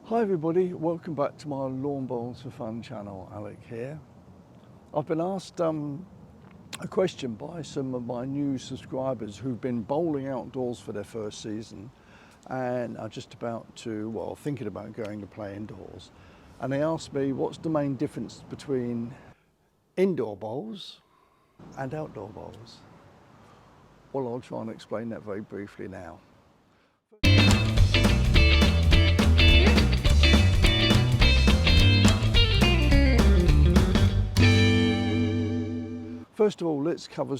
Hi everybody, welcome back to my Lawn Bowls for Fun channel. Alec here. I've been asked a question by some of my new subscribers who've been bowling outdoors for their first season and are just about to, well, thinking about going to play indoors. And they asked me, what's the main difference between indoor bowls and outdoor bowls? Well, I'll try and explain that very briefly now. First of all, let's cover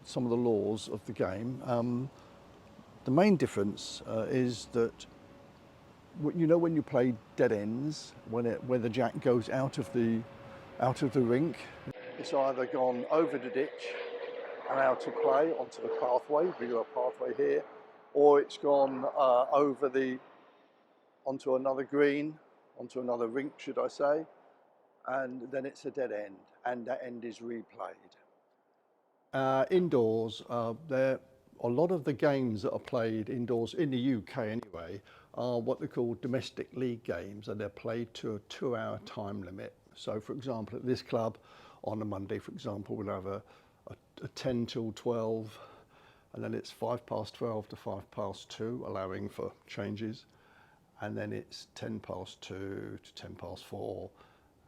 some of the laws of the game. The main difference is that when you play dead ends, where the jack goes out of the rink, it's either gone over the ditch and out of play onto the pathway. We've got a pathway here, or it's gone onto another green, onto another rink, should I say, and then it's a dead end, and that end is replayed. Indoors, a lot of the games that are played indoors in the UK anyway are what they call domestic league games, and they're played to a 2-hour time limit. So for example, at this club on a Monday, for example, we'll have a 10 till 12, and then it's 12:05 to 2:05, allowing for changes, and then it's 2:10 to 4:10,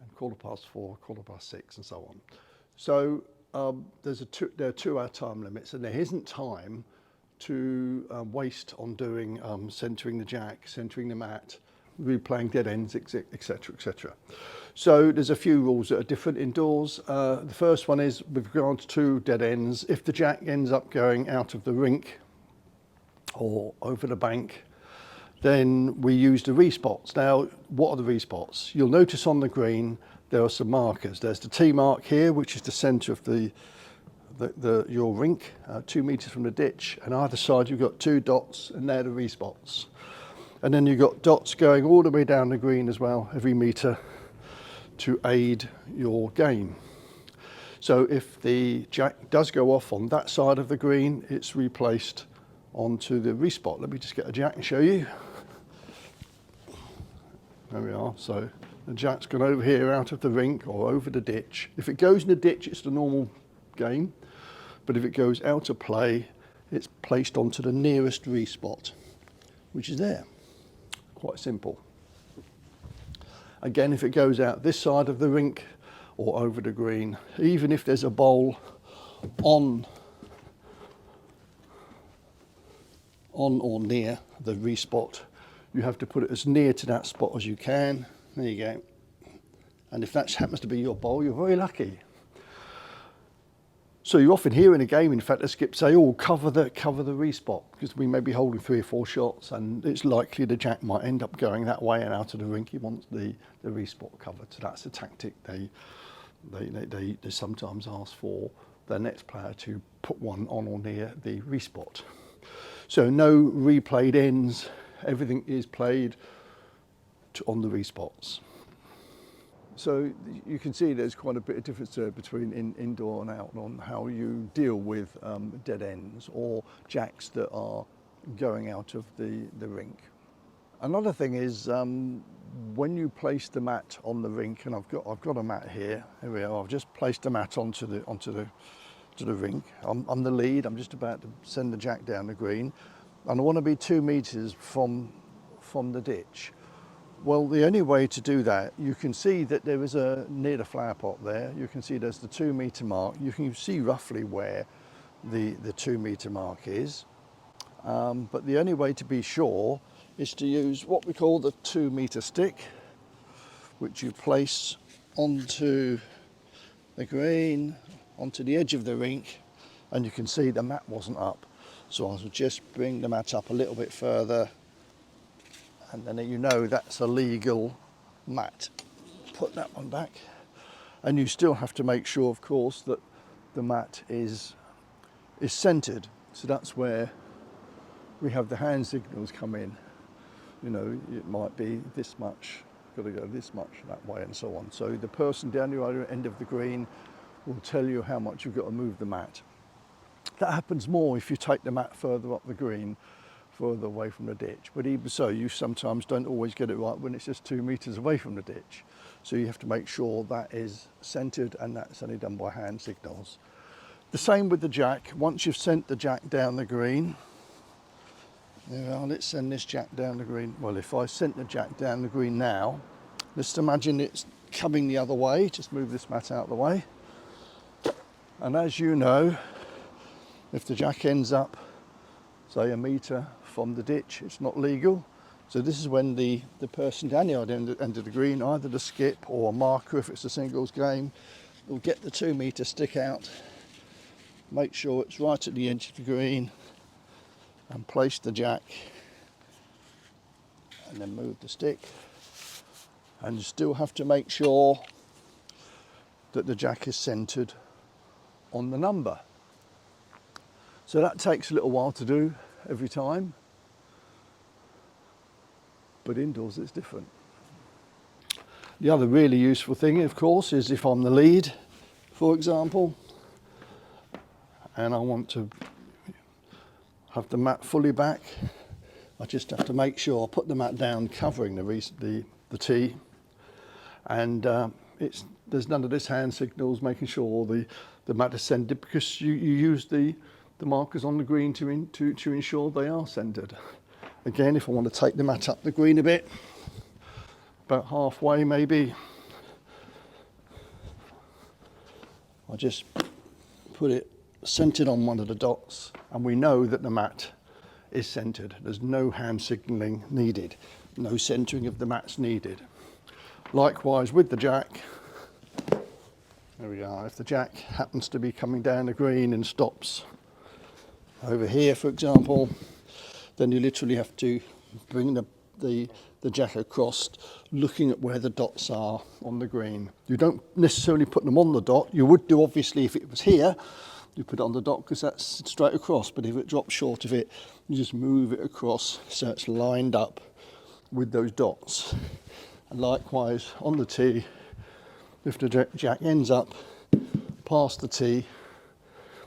and 4:15, 6:15, and so on. So there are 2-hour time limits, and there isn't time to waste on doing centering the jack, centering the mat, replaying dead ends, etc., etc. So there's a few rules that are different indoors. The first one is with regards to dead ends. If the jack ends up going out of the rink or over the bank, then we use the respots. Now, what are the respots? You'll notice on the green there are some markers. There's the T mark here, which is the centre of your rink, 2 metres from the ditch, and either side you've got 2 dots, and they're the respots. And then you've got dots going all the way down the green as well, every metre, to aid your game. So if the jack does go off on that side of the green, it's replaced onto the respot. Let me just get a jack and show you. There we are. So the jack's gone over here out of the rink or over the ditch. If it goes in the ditch, it's the normal game. But if it goes out of play, it's placed onto the nearest respot, which is there. Quite simple. Again, if it goes out this side of the rink or over the green, even if there's a bowl on or near the respot, you have to put it as near to that spot as you can. There you go. And if that happens to be your bowl, you're very lucky. So you often hear in a game, in fact, a skip say, "Oh, cover the respot," because we may be holding 3 or 4 shots, and it's likely the jack might end up going that way and out of the rink. He wants the respot covered. So that's a tactic they sometimes ask for the next player to put one on or near the respot. So no replayed ends. Everything is played on the respots. So you can see there's quite a bit of difference between indoor and out on how you deal with dead ends or jacks that are going out of the rink. Another thing is when you place the mat on the rink, and I've got a mat here. Here we are. I've just placed the mat onto the rink. I'm the lead. I'm just about to send the jack down the green, and I want to be 2 metres from the ditch. Well, the only way to do that, you can see that there is near the flower pot there, you can see there's the 2 metre mark. You can see roughly where the 2 metre mark is. But the only way to be sure is to use what we call the 2 metre stick, which you place onto the green, onto the edge of the rink, and you can see the mat wasn't up. So I will just bring the mat up a little bit further, and then you know that's a legal mat. Put that one back, and you still have to make sure, of course, that the mat is centered. So that's where we have the hand signals come in. You know, it might be this much, got to go this much that way, and so on. So the person down the other end of the green will tell you how much you've got to move the mat. That happens more if you take the mat further up the green, further away from the ditch. But even so, you sometimes don't always get it right when it's just 2 metres away from the ditch. So you have to make sure that is centred, and that's only done by hand signals. The same with the jack. Once you've sent the jack down the green, there we are, let's send this jack down the green. Well, if I sent the jack down the green now, let's imagine it's coming the other way. Just move this mat out of the way. And as you know, if the jack ends up, say, 1 metre from the ditch, it's not legal. So this is when the person down the other end of the green, either the skip or a marker if it's a singles game, will get the 2 metre stick out, make sure it's right at the edge of the green, and place the jack, and then move the stick. And you still have to make sure that the jack is centred on the number. So that takes a little while to do every time. But indoors it's different. The other really useful thing, of course, is if I'm the lead, for example, and I want to have the mat fully back, I just have to make sure I put the mat down covering the tee, and there's none of this hand signals making sure the mat is centred, because you use the markers on the green to ensure they are centred. Again, if I want to take the mat up the green a bit, about halfway maybe, I just put it centred on one of the dots, and we know that the mat is centred. There's no hand signalling needed, no centering of the mats needed. Likewise with the jack, there we are. If the jack happens to be coming down the green and stops over here, for example, then you literally have to bring the jack across, looking at where the dots are on the green. You don't necessarily put them on the dot. You would do, obviously, if it was here, you put it on the dot because that's straight across. But if it drops short of it, you just move it across so it's lined up with those dots. And likewise on the tee, if the jack ends up past the tee,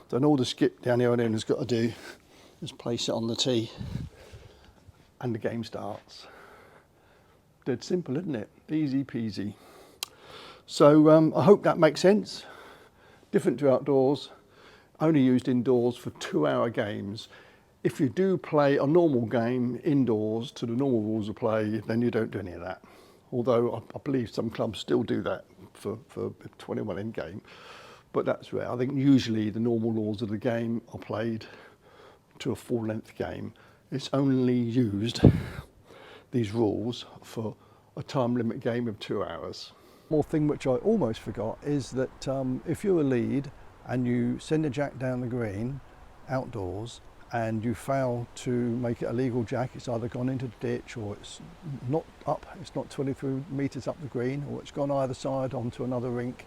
then all the skip down the other end has got to do is place it on the tee, and the game starts. Dead simple, isn't it? Easy peasy. So I hope that makes sense. Different to outdoors, only used indoors for 2-hour games. If you do play a normal game indoors to the normal rules of play, then you don't do any of that. Although I believe some clubs still do that for a 21 end game, but that's rare. I think usually the normal laws of the game are played to a full length game. It's only used, these rules, for a time limit game of 2 hours. One thing which I almost forgot is that if you're a lead and you send a jack down the green outdoors and you fail to make it a legal jack, it's either gone into the ditch or it's not 23 metres up the green, or it's gone either side onto another rink,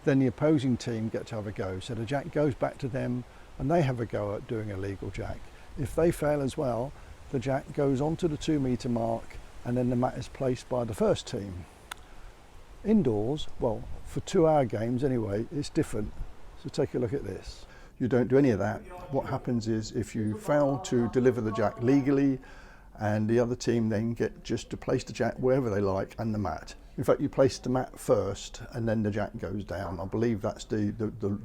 then the opposing team get to have a go. So the jack goes back to them and they have a go at doing a legal jack. If they fail as well, the jack goes onto the 2 metre mark and then the mat is placed by the first team. Indoors, well, for 2-hour games anyway, it's different. So take a look at this. You don't do any of that. What happens is if you fail to deliver the jack legally, and the other team then get just to place the jack wherever they like and the mat. In fact, you place the mat first and then the jack goes down. I believe that's the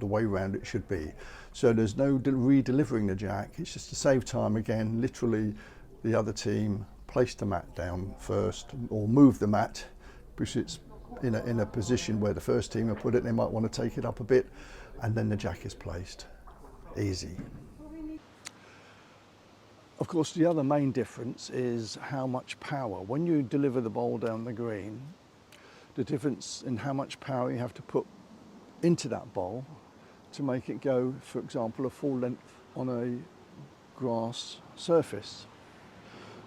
way round it should be. So there's no re-delivering the jack. It's just to save time again. Literally, the other team place the mat down first, or move the mat, because it's in a position where the first team have put it. They might want to take it up a bit, and then the jack is placed. Easy. Of course, the other main difference is how much power. When you deliver the ball down the green, the difference in how much power you have to put into that ball to make it go, for example, a full length on a grass surface,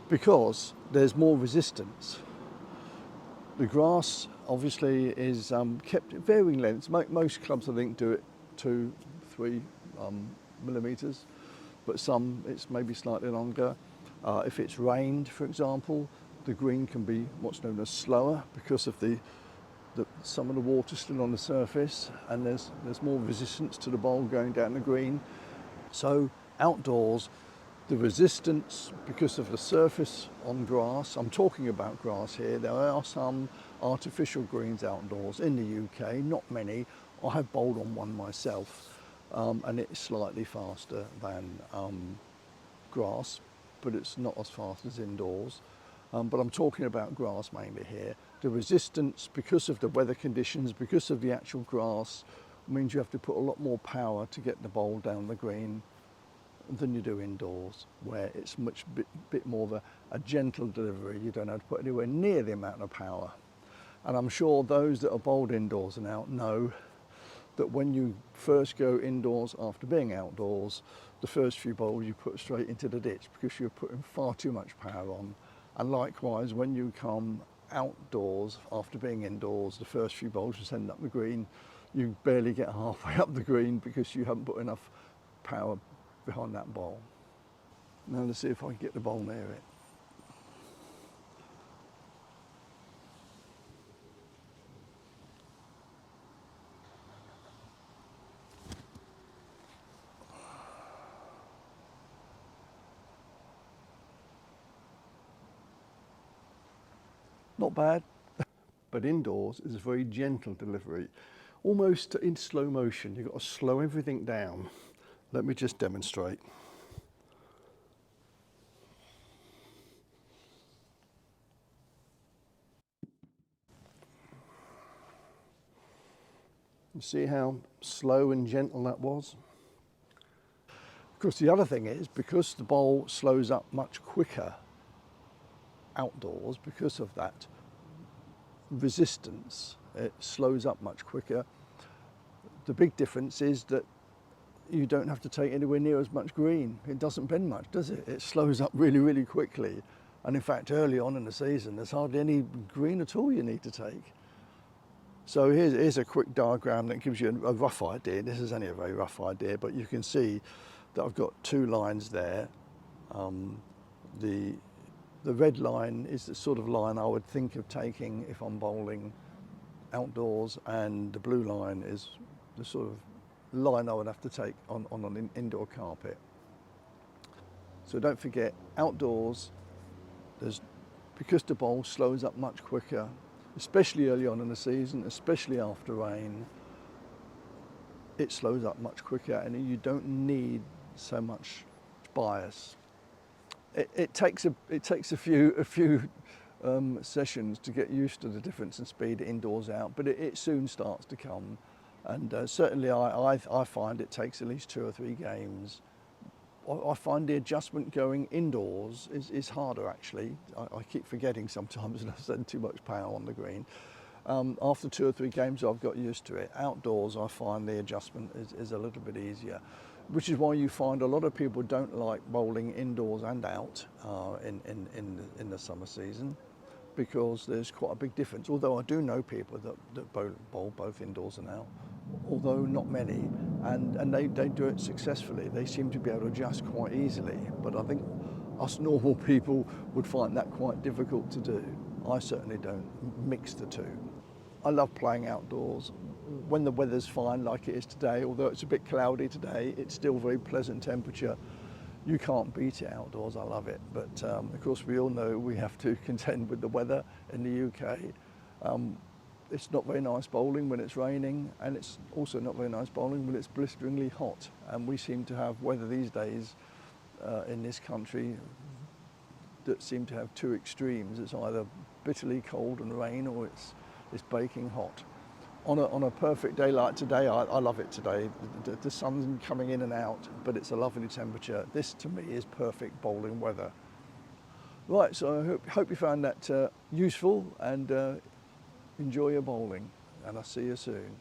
because there's more resistance. The grass obviously is kept at varying lengths. Most clubs, I think, do it 2-3 millimetres, but some it's maybe slightly longer. If it's rained, for example, the green can be what's known as slower because of some of the water still on the surface, and there's more resistance to the ball going down the green. So outdoors, The resistance, because of the surface on grass, I'm talking about grass here, there are some artificial greens outdoors in the UK, not many. I have bowled on one myself, and it's slightly faster than grass, but it's not as fast as indoors. But I'm talking about grass mainly here. The resistance, because of the weather conditions, because of the actual grass, means you have to put a lot more power to get the bowl down the green than you do indoors, where it's much bit more of a gentle delivery. You don't have to put anywhere near the amount of power. And I'm sure those that are bowled indoors and out know that when you first go indoors after being outdoors, the first few bowls you put straight into the ditch because you're putting far too much power on. And likewise, when you come outdoors after being indoors, the first few bowls you send up the green, you barely get halfway up the green because you haven't put enough power behind that bowl. Now let's see if I can get the bowl near it. Not bad, but indoors is a very gentle delivery, almost in slow motion. You've got to slow everything down. Let me just demonstrate. You see how slow and gentle that was? Of course, the other thing is, because the bowl slows up much quicker outdoors, because of that resistance, it slows up much quicker. The big difference is that you don't have to take anywhere near as much green. It doesn't bend much, does it? It slows up really, really quickly. And in fact, early on in the season, there's hardly any green at all you need to take. So here's a quick diagram that gives you a rough idea. This is only a very rough idea, but you can see that I've got two lines there. The red line is the sort of line I would think of taking if I'm bowling outdoors, and the blue line is the sort of line I would have to take on an indoor carpet. So don't forget, outdoors, because the bowl slows up much quicker, especially early on in the season, especially after rain, it slows up much quicker and you don't need so much bias. It takes a few sessions to get used to the difference in speed indoors out, but it soon starts to come. And certainly I find it takes at least 2 or 3 games. I find the adjustment going indoors is harder actually. I keep forgetting sometimes and I send too much power on the green. After 2 or 3 games I've got used to it. Outdoors I find the adjustment is a little bit easier, which is why you find a lot of people don't like bowling indoors and out in the summer season, because there's quite a big difference. Although I do know people that bowl both indoors and out, although not many, and they do it successfully. They seem to be able to adjust quite easily, but I think us normal people would find that quite difficult to do. I certainly don't mix the two. I love playing outdoors. When the weather's fine like it is today, although it's a bit cloudy today, it's still very pleasant temperature. You can't beat it outdoors, I love it. But of course we all know we have to contend with the weather in the UK. It's not very nice bowling when it's raining, and it's also not very nice bowling when it's blisteringly hot. And we seem to have weather these days in this country that seem to have 2 extremes. It's either bitterly cold and rain, or it's baking hot. On a perfect day like today, I love it today. The sun's coming in and out, but it's a lovely temperature. This to me is perfect bowling weather. Right, so I hope you found that useful, and enjoy your bowling, and I'll see you soon.